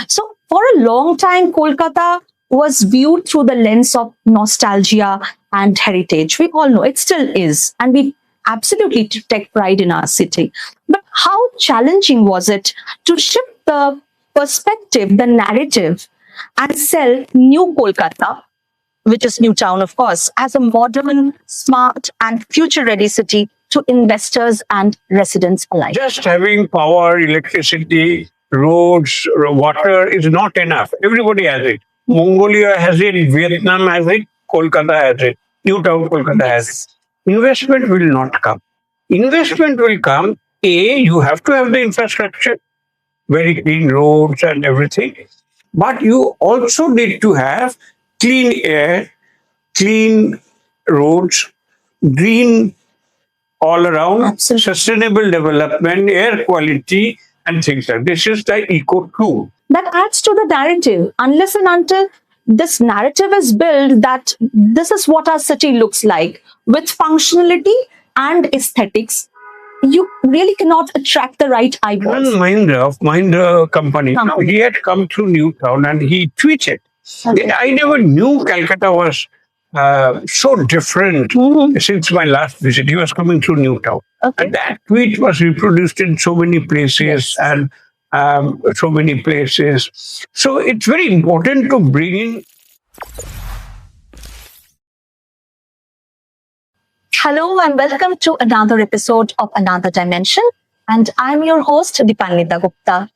So for a long time, Kolkata was viewed through the lens of nostalgia and heritage. We all know it still is, and we absolutely take pride in our city. But how challenging was it to shift the perspective, the narrative, and sell new Kolkata, which is New Town, of course, as a modern, smart, and future ready city to investors and residents alike? Just having power, electricity, roads, water is not enough. Everybody has it. Mongolia has it, Vietnam has it, Kolkata has it, New Town Kolkata has it. Investment will not come. Investment will come. You have to have the infrastructure, very clean roads and everything. But you also need to have clean air, clean roads, green all around, Absolutely. sustainable development, air quality, and things like this. Is the eco too. That adds to the narrative. Unless and until this narrative is built that this is what our city looks like with functionality and aesthetics, you really cannot attract the right eyeballs. One Mahindra of Mahindra company, now, he had come to New Town and he tweeted. Okay. I never knew Calcutta was so different since my last visit. He was coming to New Town. Okay. And that tweet was reproduced in so many places and so many places. So it's very important to bring in. Hello and welcome to another episode of Another Dimension. And I'm your host, Dipanwita Gupta.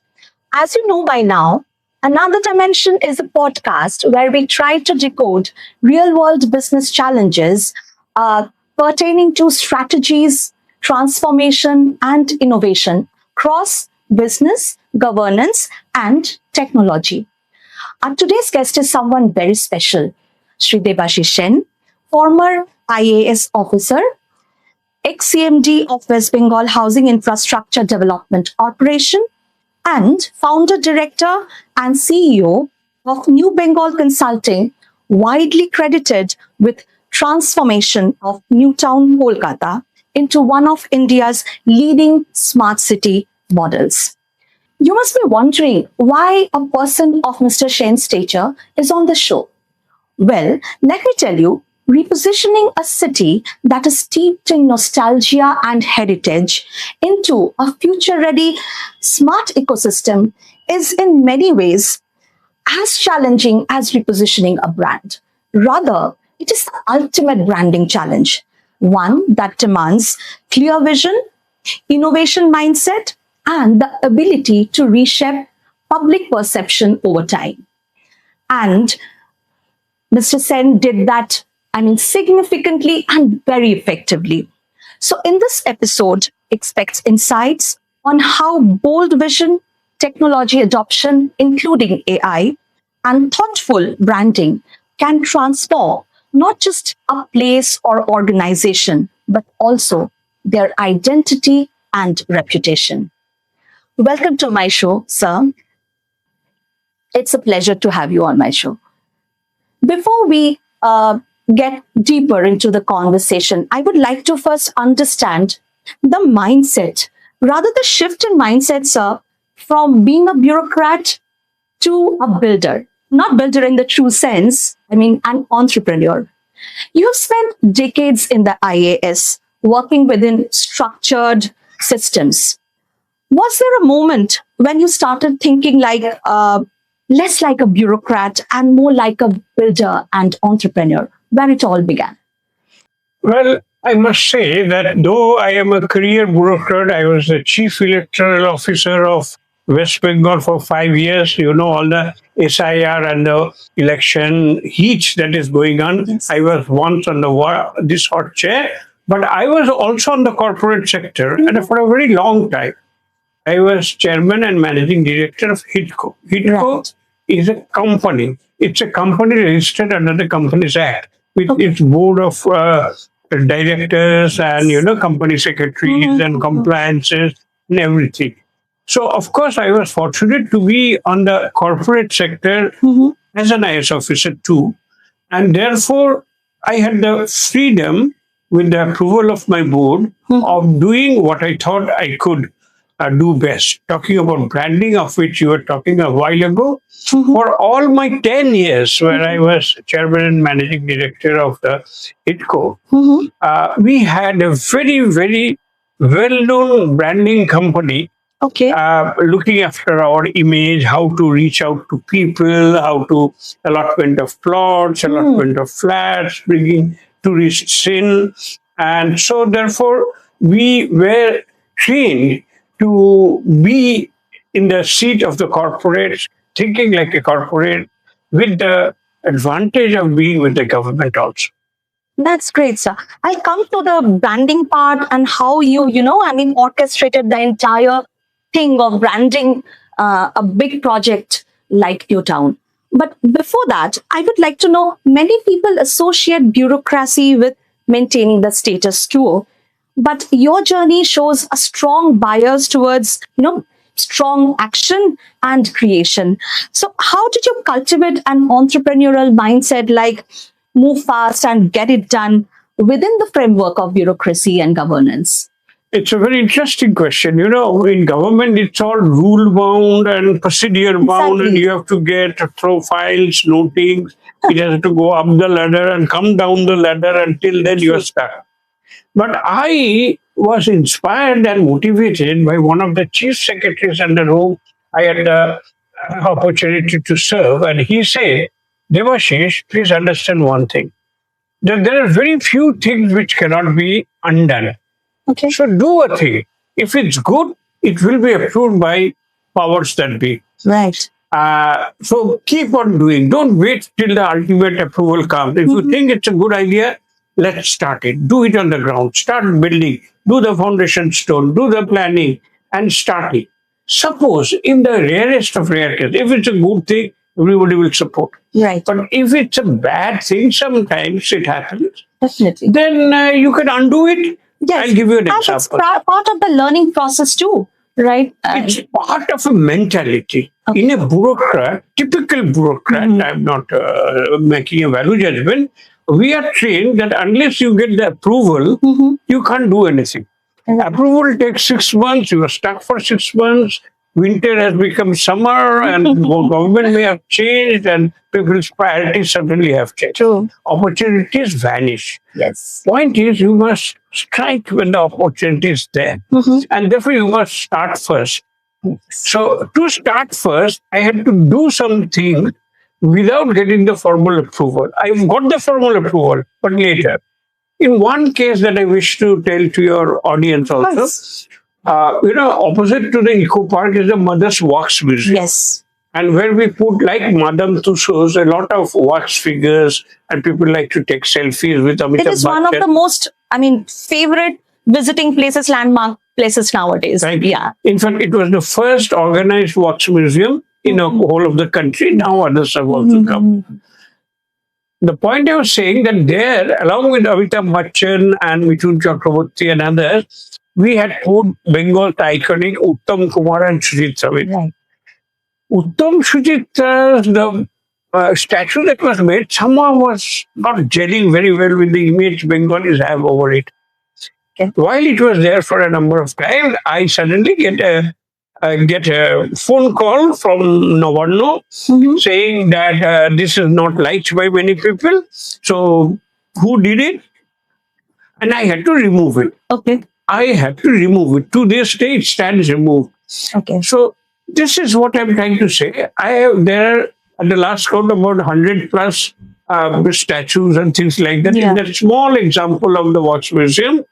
As you know by now, Another Dimension is a podcast where we try to decode real-world business challenges pertaining to strategies, transformation, and innovation across business, governance, and technology. Our today's guest is someone very special, Shri Debashis Sen, former IAS officer, ex-CMD of West Bengal Housing Infrastructure Development Corporation, and founder, director, and CEO of New Bengal Consulting, widely credited with transformation of New Town Kolkata into one of India's leading smart city models. You must be wondering why a person of Mr. Sen's stature is on the show. Well, let me tell you, repositioning a city that is steeped in nostalgia and heritage into a future-ready smart ecosystem is in many ways as challenging as repositioning a brand. Rather, it is the ultimate branding challenge, one that demands clear vision, innovation mindset, and the ability to reshape public perception over time. And Mr. Sen did that, significantly and very effectively. So in this episode, expect insights on how bold vision, technology adoption, including AI, and thoughtful branding can transform not just a place or organization, but also their identity and reputation. Welcome to my show, sir. It's a pleasure to have you on my show. Before we get deeper into the conversation, I would like to first understand the mindset, rather the shift in mindset, sir, from being a bureaucrat to a builder. Not builder in the true sense, an entrepreneur. You have spent decades in the IAS working within structured systems. Was there a moment when you started thinking less like a bureaucrat and more like a builder and entrepreneur, where it all began? Well, I must say that though I am a career bureaucrat, I was the chief electoral officer of West Bengal for 5 years. You know, all the SIR and the election heat that is going on. Yes. I was once on this hot chair, but I was also on the corporate sector and for a very long time. I was chairman and managing director of HIDCO. HIDCO Right. is a company. It's a company registered under the Companies Act with its board of directors and company secretaries and compliances and everything. So of course I was fortunate to be on the corporate sector as an IS officer too, and therefore I had the freedom, with the approval of my board, of doing what I thought I could do best. Talking about branding, of which you were talking a while ago, for all my 10 years, where I was chairman and managing director of the ITCO, we had a very, very well known branding company Okay. looking after our image, how to reach out to people, how to allotment of plots, allotment of flats, bringing tourists in. And so, therefore, we were trained to be in the seat of the corporate, thinking like a corporate, with the advantage of being with the government also. That's great, sir. I'll come to the branding part and how orchestrated the entire thing of branding a big project like your town. But before that, I would like to know, many people associate bureaucracy with maintaining the status quo. But your journey shows a strong bias towards, strong action and creation. So how did you cultivate an entrepreneurial mindset, like move fast and get it done within the framework of bureaucracy and governance? It's a very interesting question. In government, it's all rule bound and procedure bound, and Exactly. you have to get through files, notings. It has to go up the ladder and come down the ladder until then you are stuck. But I was inspired and motivated by one of the chief secretaries under whom I had the opportunity to serve, and he said, "Debashis, please understand one thing. That there are very few things which cannot be undone. Okay. So do a thing. If it's good, it will be approved by powers that be. Right. So keep on doing. Don't wait till the ultimate approval comes. If you think it's a good idea, let's start it. Do it on the ground. Start building. Do the foundation stone. Do the planning and start it. Suppose in the rarest of rare cases, if it's a good thing, everybody will support. Right. But if it's a bad thing, sometimes it happens. Definitely. Then you can undo it. Yes. I'll give you an And it's example. part of the learning process too, right? It's part of a mentality. Okay. In a bureaucrat, typical bureaucrat, I'm not making a value judgment, we are trained that unless you get the approval, you can't do anything. Approval takes 6 months, you are stuck for 6 months. Winter has become summer, and government may have changed, and people's priorities suddenly have changed. True. Opportunities vanish. Yes. Point is, you must strike when the opportunity is there, and therefore you must start first. So to start first, I had to do something without getting the formal approval. I got the formal approval, but later. In one case that I wish to tell to your audience also, Yes. Opposite to the Eco Park is the Mother's Wax Museum. Yes. And where we put, like Madame Tussauds, a lot of wax figures, and people like to take selfies with Amitabh It is one of Bachchan. the most, favorite visiting places, landmark places nowadays. Thank you. Yeah. In fact, it was the first organized wax museum in the whole of the country. Now others have also come. The point I was saying that there, along with Amitabh Bachchan and Mithun Chakraborty and others, we had put Bengal's iconic Uttam Kumar and Sujitra with. Right. Uttam Sujitra, the statue that was made, somehow was not gelling very well with the image Bengalis have over it. Okay. While it was there for a number of times, I suddenly get a phone call from Navarno saying that this is not liked by many people. So who did it? And I had to remove it. Okay. I had to remove it. To this day, it stands removed. Okay. So this is what I'm trying to say. There are at the last count about 100 plus statues and things like that. Yeah. In that small example of the Wax Museum,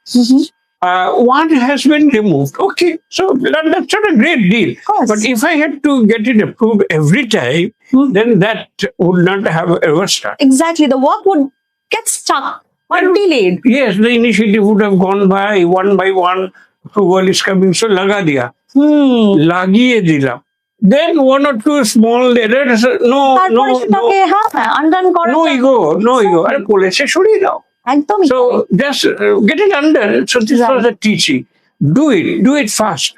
one has been removed. Okay, so that's not a great deal. course. But if I had to get it approved every time, then that would not have ever started. Exactly. The work would get stuck or delayed. Yes, the initiative would have gone by one. Approval is coming, so laga diya. Lagiye dila. Then one or two small errors. No ego. Are police shuri now. So just get it undone. So this was a teaching. Do it fast.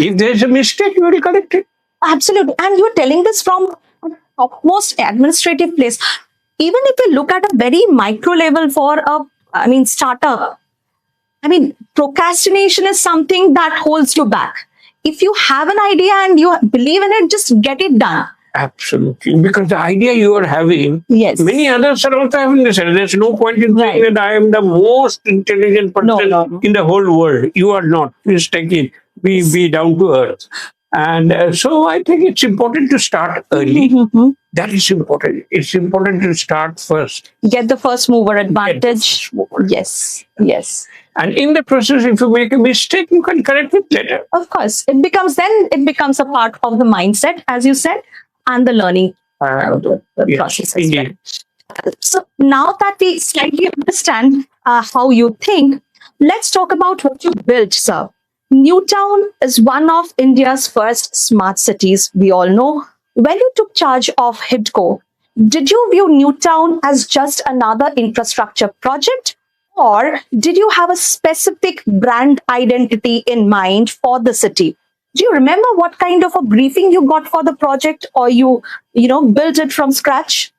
If there's a mistake, you will correct it. Absolutely. And you're telling this from a topmost administrative place. Even if you look at a very micro level for startup, procrastination is something that holds you back. if you have an idea and you believe in it, just get it done. Absolutely. Because the idea you are having, Yes. many others are also having this. There's no point in saying Right. that I am the most intelligent person in the whole world. You are not. Please take it. Be down to earth. And so I think it's important to start early. That is important. It's important to start first. Get the first mover advantage. first mover. Yes. Yes. And in the process, if you make a mistake, you can correct it later. Of course, it becomes a part of the mindset, as you said, and the learning the Yes, process as indeed. well. So now that we slightly understand how you think, let's talk about what you built, sir. Newtown is one of India's first smart cities, we all know. When you took charge of HIDCO, did you view Newtown as just another infrastructure project? Or did you have a specific brand identity in mind for the city? Do you remember what kind of a briefing you got for the project, or you built it from scratch?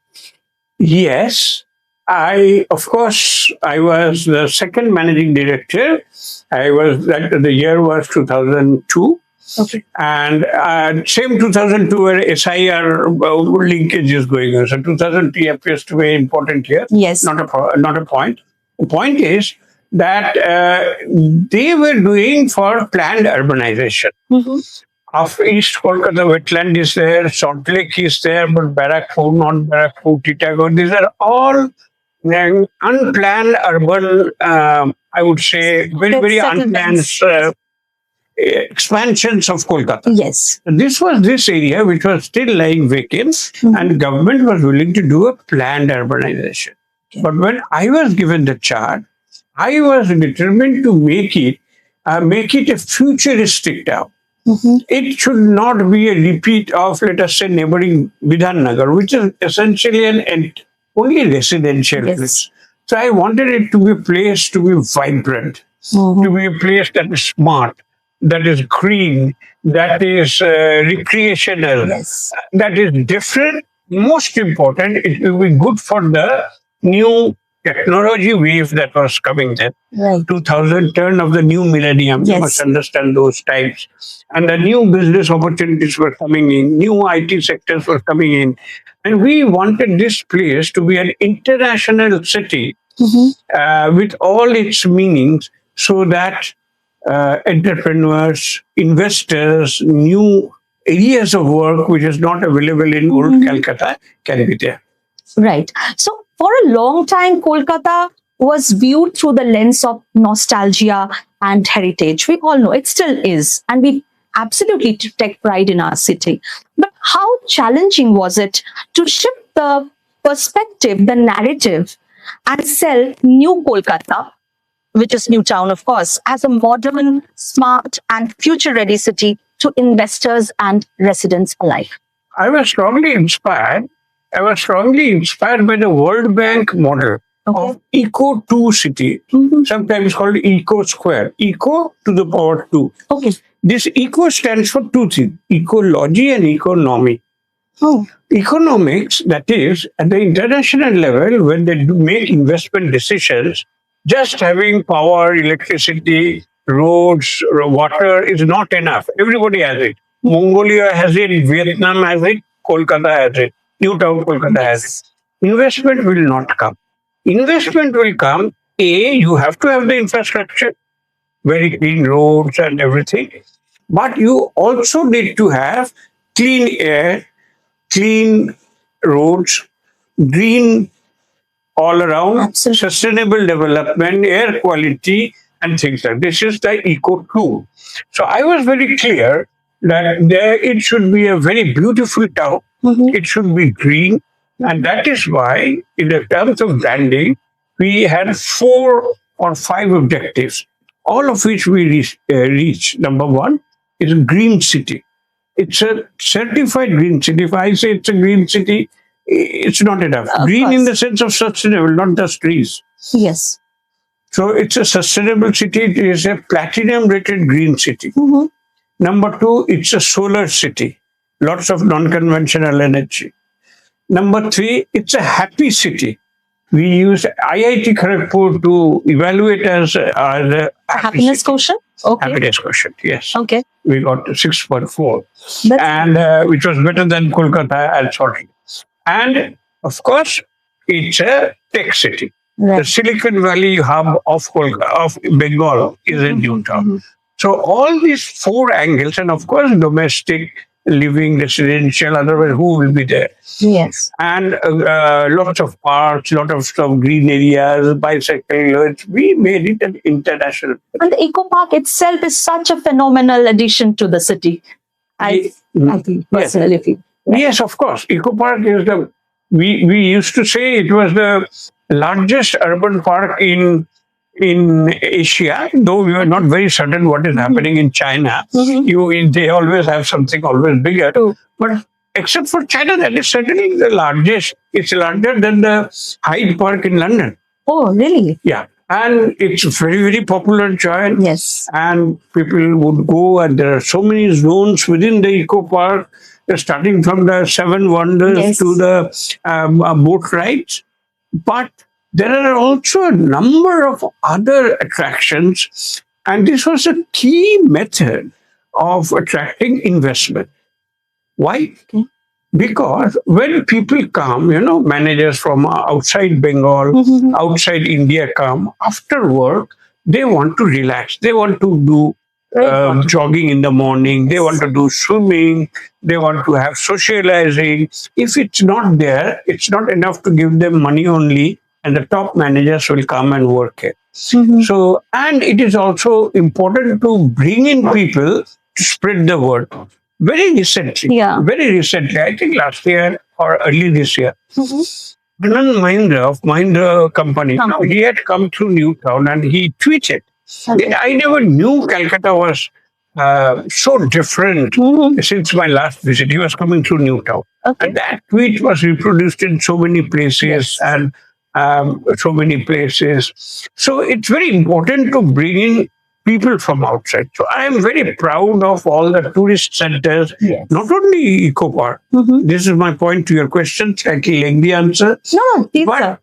Yes, I was the second managing director. The year was 2002. Okay. And same 2002 where SIR linkage is going on. So 2003 appears to be an important year. Yes. Not a point. The point is that they were doing for planned urbanization. Of East Kolkata wetland is there, Salt Lake is there, but Barakpur, not Barakpur, Titagarh, these are all unplanned urban, I would say, very unplanned expansions of Kolkata. Yes. This was this area which was still lying vacant, and government was willing to do a planned urbanization. Okay. But when I was given the charge, I was determined to make it a futuristic town. It should not be a repeat of, let us say, neighboring Bidhannagar, which is essentially only residential place. So I wanted it to be a place to be vibrant, to be a place that is smart, that is green, that is recreational, that is different. Most important, it will be good for the new technology wave that was coming then. 2000 turn of the new millennium, you must understand those times. And the new business opportunities were coming in, new IT sectors were coming in. And we wanted this place to be an international city with all its meanings, so that entrepreneurs, investors, new areas of work which is not available in old Calcutta can be there. Right. So for a long time, Kolkata was viewed through the lens of nostalgia and heritage. We all know it still is, and we absolutely take pride in our city. But how challenging was it to shift the perspective, the narrative, and sell new Kolkata, which is Newtown, of course, as a modern, smart, and future-ready city to investors and residents alike? I was strongly inspired by the World Bank model of Eco 2 city, sometimes called Eco Square, Eco to the power 2. Okay. This Eco stands for two things, ecology and economy. Economics, that is, at the international level, when they make investment decisions, just having power, electricity, roads, water is not enough. Everybody has it. Mongolia has it, Vietnam has it, Kolkata has it, Town Kolkata has it. Investment will not come. Investment will come, you have to have the infrastructure, very clean roads and everything. But you also need to have clean air, clean roads, green all around, sustainable development, air quality, and things like this. Is the Eco 2. So I was very clear that it should be a very beautiful town. It should be green. And that is why, in the terms of branding, we had 4 or 5 objectives, all of which we reached. Number 1 is a green city. It's a certified green city. If I say it's a green city, it's not enough. Green in the sense of sustainable, not just trees. Yes. So it's a sustainable city. It is a platinum rated green city. Number 2, it's a solar city. Lots of non-conventional energy. Number 3, it's a happy city. We used IIT Kharagpur to evaluate us as a Happiness quotient. Okay. happiness quotient. Yes. Okay. We got 6.4, That's and which was better than Kolkata and Sorry. And of course, it's a tech city. The right. Silicon Valley hub of of Bengal is in New Town. So all these four angles, and of course, domestic, living, residential, otherwise who will be there? Yes. And lots of parks, lot of stuff, green areas, bicycle lanes. We made it an international. And the Eco Park itself is such a phenomenal addition to the city. I think Yes. personally feel. Yes, of course. Eco Park is the. We used to say it was the largest urban park in Asia. Though we were not very certain what is happening in China. They always have something always bigger. True. But except for China, that is certainly the largest. It's larger than the Hyde Park in London. Oh, really? Yeah. And it's very, very popular, Joy. Yes. And people would go, and there are so many zones within the Eco Park, starting from the Seven Wonders Yes. to the boat rides. But there are also a number of other attractions, and this was a key method of attracting investment. Why? Okay. Because when people come, managers from outside Bengal, outside India come, after work, they want to relax. They want to do jogging in the morning. They want to do swimming. They want to have socializing. If it's not there, it's not enough to give them money only, and the top managers will come and work it. So, and it is also important to bring in people to spread the word. Very recently, I think last year or early this year, Anand Mahindra of Mahindra Company, he had come through New Town and he tweeted. Okay. I never knew Calcutta was so different since my last visit. He was coming through New Town. Okay. And that tweet was reproduced in so many places and so many places. So it's very important to bring in people from outside. So I am very proud of all the tourist centers, not only Eco Park. This is my point to your question, slightly lengthy answer. No, But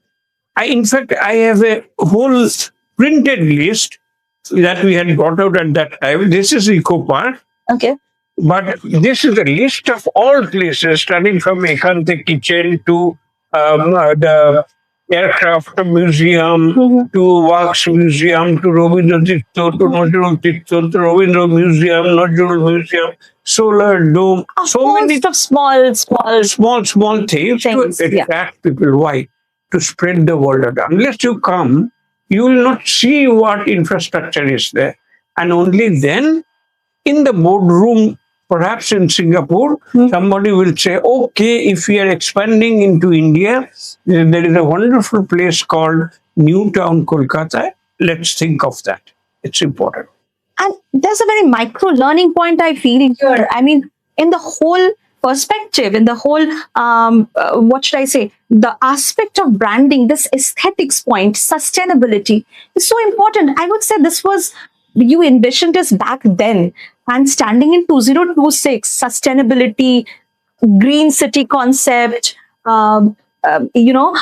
in fact, I have a whole printed list that we had brought out at that time. This is Eco Park. Okay. But this is a list of all places, starting from Ekante Kitchen to the Aircraft Museum, to Wax Museum, to Robindra Titto, to Nazrul Titto, to Robindra Museum, Nazrul Museum, Solar Dome. So many of small things to attract people. Why? To spread the word. Unless you come, you will not see what infrastructure is there. And only then, in the boardroom, perhaps in Singapore, somebody will say, okay, if we are expanding into India, there is a wonderful place called New Town Kolkata. Let's think of that. It's important. And there's a very micro learning point I feel here. I mean, in the whole perspective, in the whole, what should I say, the aspect of branding, this aesthetics point, sustainability is so important. I would say this was, you envisioned this back then, and standing in 2026, sustainability, green city concept, zero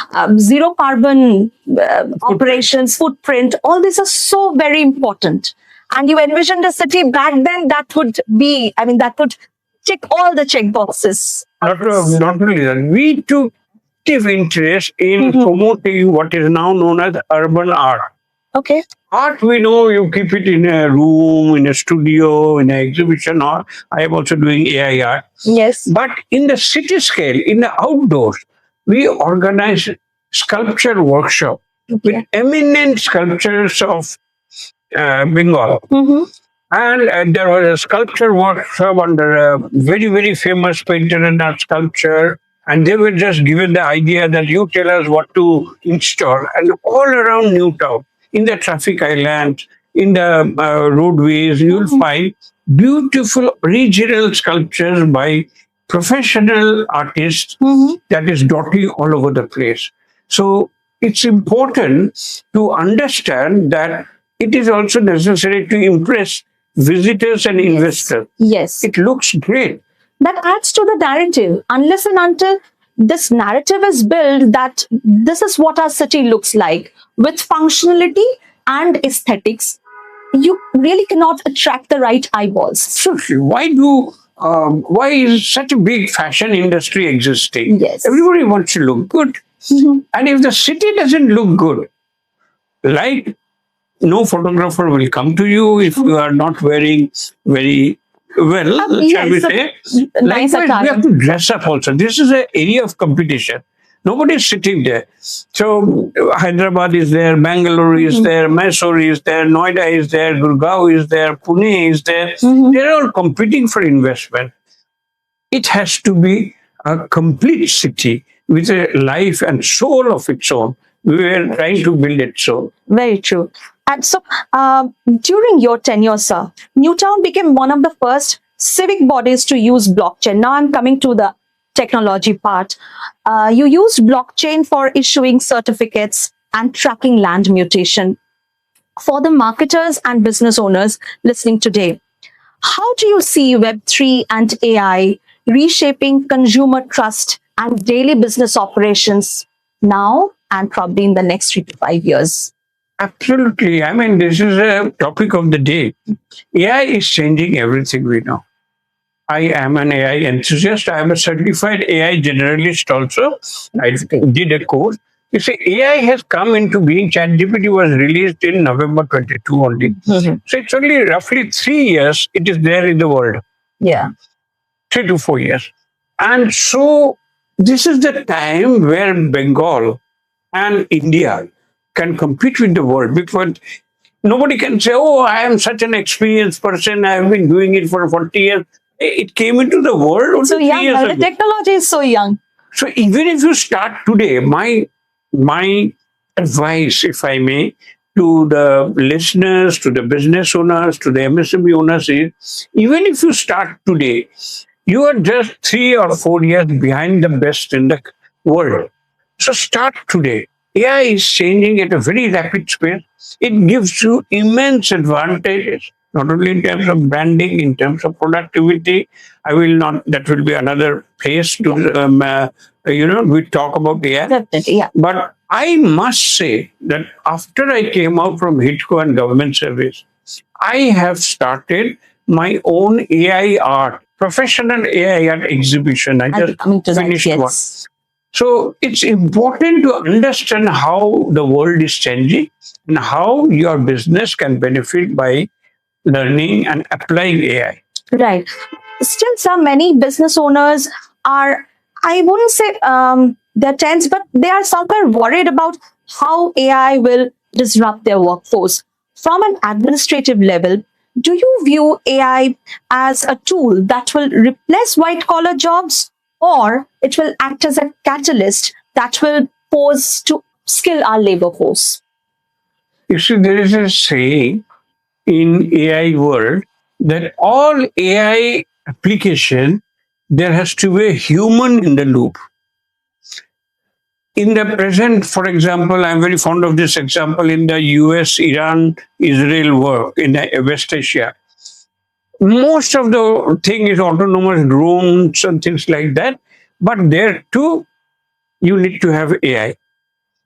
carbon operations, footprint, all these are so very important. And you envisioned a city back then that would be, that would tick all the check boxes. Not only that, we took active interest in promoting what is now known as urban art. Okay. Art, we know you keep it in a room, in a studio, in an exhibition, or I am also doing AI art. Yes. But in the city scale, in the outdoors, we organize sculpture workshop with eminent sculptors of Bengal. And there was a sculpture workshop under a very, very famous painter and art sculpture. And they were just given the idea that you tell us what to install. And all around New Town, in the traffic islands, in the roadways, you'll find beautiful regional sculptures by professional artists that is dotting all over the place. So it's important to understand that it is also necessary to impress visitors and investors. Yes. It looks great. That adds to the narrative. Unless and until this narrative is built that this is what our city looks like with functionality and aesthetics. You really cannot attract the right eyeballs. Absolutely. Why is such a big fashion industry existing? Yes. Everybody wants to look good. And if the city doesn't look good, like no photographer will come to you if you are not wearing very well, shall we say. Nice Likewise, we have attire. to dress up also. This is an area of competition. Nobody is sitting there. So Hyderabad is there, Bangalore is there, Mysore is there, Noida is there, Gurgaon is there, Pune is there. They're all competing for investment. It has to be a complete city with a life and soul of its own. We were trying to build it so. Very true. And so, during your tenure, sir, Newtown became one of the first civic bodies to use blockchain. Now I'm coming to the technology part. You used blockchain for issuing certificates and tracking land mutation. For the marketers and business owners listening today, how do you see Web3 and AI reshaping consumer trust and daily business operations now and probably in the next 3 to 5 years? Absolutely. I mean, this is a topic of the day. AI is changing everything we know. I am an AI enthusiast. I am a certified AI generalist also. I did a course. You see, AI has come into being. ChatGPT was released in November 22 only. So it's only roughly 3 years it is there in the world. Yeah. 3 to 4 years. And so this is the time where Bengal and India can compete with the world, because nobody can say, oh, I am such an experienced person, I have been doing it for 40 years. It came into the world only So 3 young, years the ago. technology is so young. So even if you start today, my advice, if I may, to the listeners, to the business owners, to the MSME owners is, even if you start today, you are just 3 or 4 years behind the best in the world. So start today. AI is changing at a very rapid pace. It gives you immense advantages, not only in terms of branding, in terms of productivity. I will not, that will be another place to, we talk about AI. Definitely, yeah. But I must say that after I came out from HIDCO and government service, I have started my own AI art, professional AI art exhibition. I just coming to that, finished yes. one. So it's important to understand how the world is changing and how your business can benefit by learning and applying AI. Right. Still, sir, many business owners are, I wouldn't say they're tense, but they are somewhere worried about how AI will disrupt their workforce. From an administrative level, do you view AI as a tool that will replace white collar jobs, or it will act as a catalyst that will pose to skill our labor force? You see, there is a saying in AI world that all AI application, there has to be a human in the loop. In the present, for example, I'm very fond of this example in the US, Iran, Israel war in the West Asia. Most of the thing is autonomous drones and things like that. But there too, you need to have AI.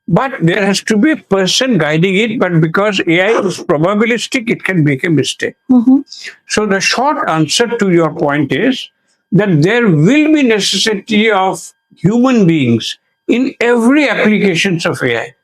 But there has to be a person guiding it. But because AI is probabilistic, it can make a mistake. So the short answer to your point is that there will be necessity of human beings in every applications of AI.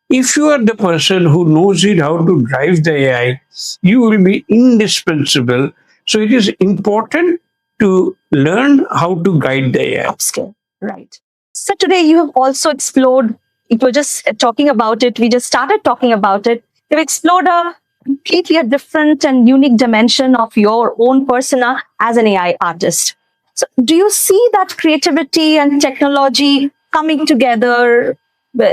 If you are the person who knows it, how to drive the AI, you will be indispensable. So it is important to learn how to guide the AI. Upskill. Right. So today you have also explored, it was just talking about it, we just started talking about it. You've explored a completely a different and unique dimension of your own persona as an AI artist. So do you see that creativity and technology coming together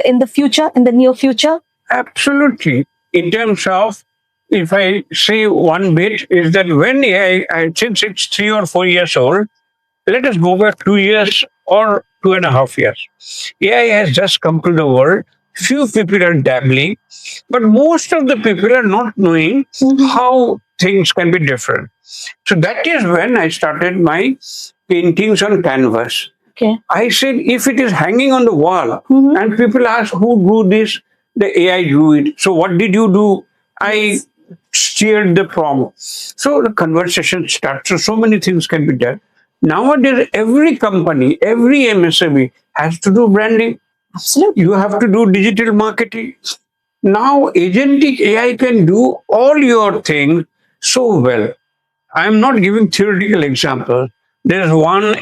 in the future, in the near future? Absolutely. In terms of, if I say one bit, is that when AI, since it's 3 or 4 years old, let us go back 2 years or 2.5 years. AI has just come to the world. Few people are dabbling, but most of the people are not knowing how things can be different. So that is when I started my paintings on canvas. Okay. I said, if it is hanging on the wall and people ask who drew this, the AI drew it. So what did you do? I steered the prompt. So the conversation starts. So many things can be done. Nowadays, every company, every MSME has to do branding. Absolutely. You have to do digital marketing. Now, agentic AI can do all your things so well. I'm not giving theoretical examples. There's one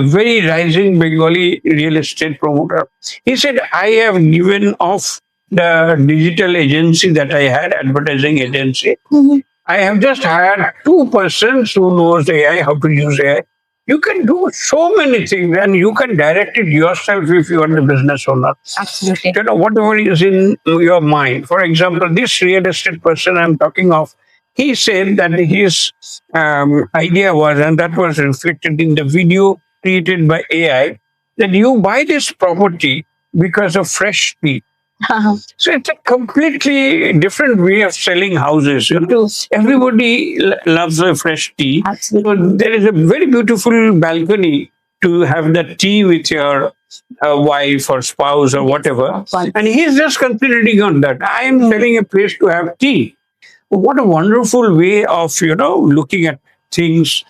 very rising Bengali real estate promoter. He said, I have given off the digital agency that I had, advertising agency. I have just hired two persons who knows AI, how to use AI. You can do so many things and you can direct it yourself if you are the business owner. Absolutely. You know, whatever is in your mind. For example, this real estate person I'm talking of, he said that his idea was, and that was reflected in the video created by AI, that you buy this property because of fresh tea. So it's a completely different way of selling houses. You know, everybody loves a fresh tea. Absolutely. So there is a very beautiful balcony to have that tea with your wife or spouse or whatever. And he's just concentrating on that. I am selling a place to have tea. What a wonderful way of, you know, looking at things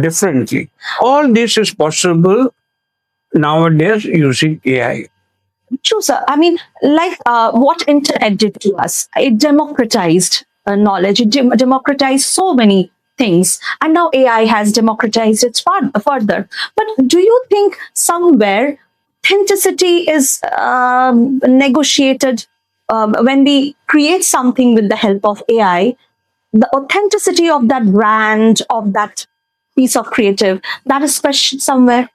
differently. All this is possible nowadays using AI. True, sir. I mean, like what internet did to us, it democratized knowledge, it democratized so many things. And now AI has democratized it further. But do you think somewhere authenticity is negotiated when we create something with the help of AI? The authenticity of that brand, of that piece of creative, that is questioned somewhere.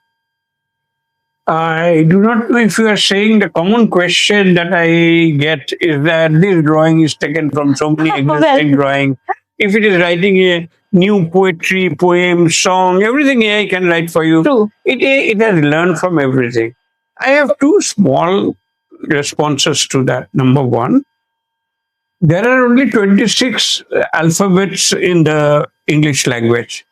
I do not know if you are saying the common question that I get is that this drawing is taken from so many existing drawings. If it is writing a new poetry, poem, song, everything AI can write for you. True. It has learned from everything. I have two small responses to that. Number one, there are only 26 alphabets in the English language.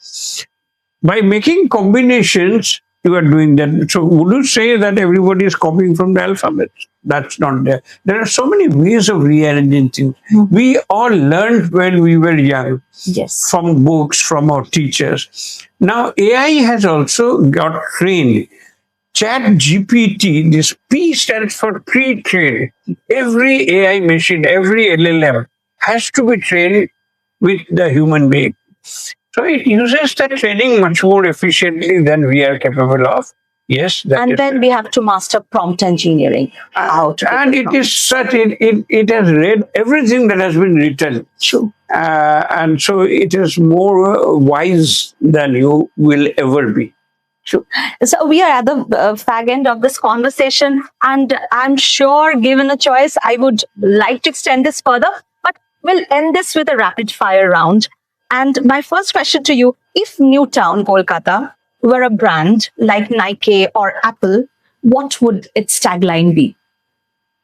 By making combinations, you are doing that. So, would you say that everybody is copying from the alphabet? That's not there. There are so many ways of rearranging things. We all learned when we were young. Yes. From books, from our teachers. Now, AI has also got trained. Chat GPT, this P stands for pre-trained. Every AI machine, every LLM has to be trained with the human being. So it uses the training much more efficiently than we are capable of. Yes. And then we have to master prompt engineering. And it is such, it has read everything that has been written. True. And so it is more wise than you will ever be. True. So we are at the fag end of this conversation, and I'm sure, given a choice, I would like to extend this further, but we'll end this with a rapid fire round. And my first question to you, if New Town Kolkata were a brand like Nike or Apple, what would its tagline be?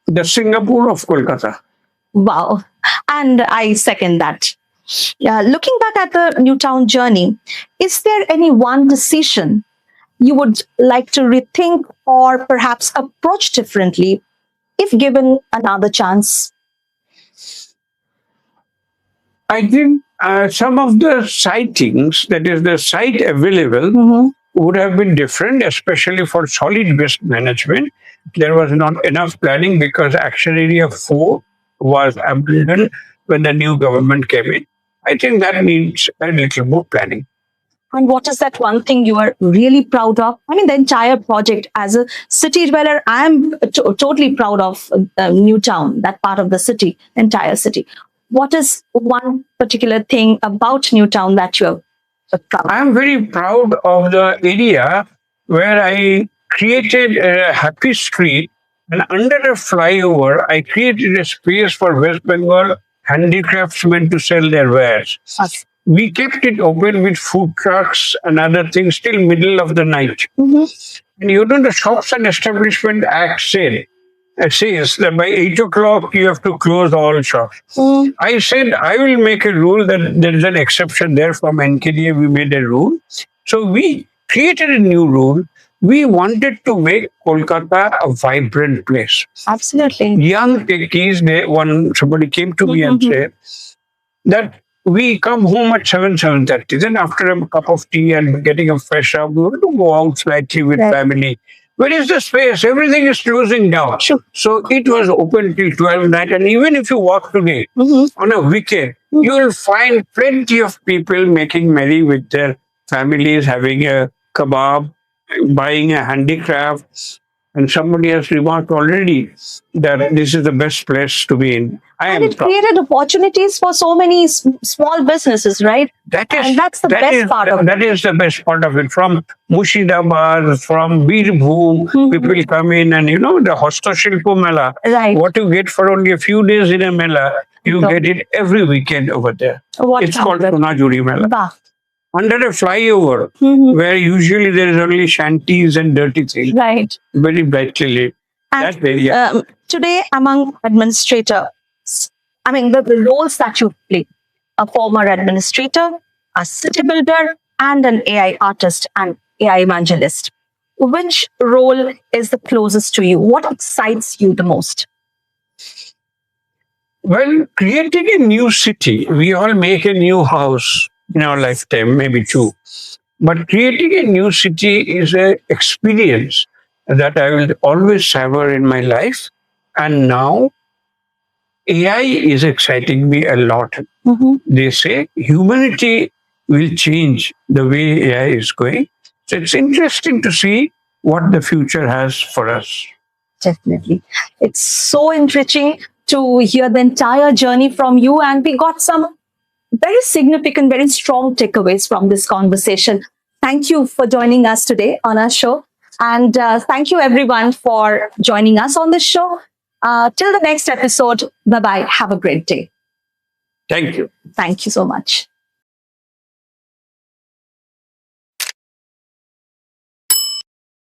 The Singapore of Kolkata. Wow. And I second that. Looking back at the New Town journey, is there any one decision you would like to rethink or perhaps approach differently if given another chance? I think some of the sightings, that is the site available, would have been different, especially for solid waste management. There was not enough planning because Action Area 4 was abandoned when the new government came in. I think that needs a little more planning. And what is that one thing you are really proud of? I mean, the entire project. As a city dweller, I am totally proud of New Town, that part of the city, entire city. What is one particular thing about New Town that you're proud of? I am very proud of the area where I created a happy street, and under a flyover, I created a space for West Bengal handicraftsmen to sell their wares. We kept it open with food trucks and other things till middle of the night. And you know, the Shops and Establishment Act says that by 8 o'clock you have to close all shops. I said I will make a rule that there is an exception there from NKDA. We made a rule. So we created a new rule we wanted to make Kolkata a vibrant place. Absolutely. Young techies, somebody came to me and said that we come home at 7:30. Then after a cup of tea and getting a fresh up, we want to go out slightly with Right. family. Where is the space? Everything is closing down. Sure. So it was open till 12 night. And even if you walk today on a weekend, you will find plenty of people making merry with their families, having a kebab, buying a handicraft. And somebody has remarked already that this is the best place to be in. I And am it created opportunities for so many small businesses, right? That is, And that's the that best is- part of it. That is the best part of it. From Mushidabad, from Birbhum, people come in and the Hastashilpo Mela. Right. What you get for only a few days in a Mela, you No. get it every weekend over there. What It's called kind of- Sonajuri Mela. Bah. Under a flyover, where usually there is only shanties and dirty things, Right. very brightly lit. And That area. today, among administrators, the roles that you play, a former administrator, a city builder, and an AI artist and AI evangelist, which role is the closest to you? What excites you the most? Well, creating a new city, we all make a new house in our lifetime, maybe two. But creating a new city is an experience that I will always savor in my life. And now AI is exciting me a lot. They say humanity will change the way AI is going. So it's interesting to see what the future has for us. Definitely. It's so enriching to hear the entire journey from you, and we got some very significant, very strong takeaways from this conversation. Thank you for joining us today on our show. And thank you, everyone, for joining us on this show. Till the next episode, bye-bye. Have a great day. Thank you. Thank you so much.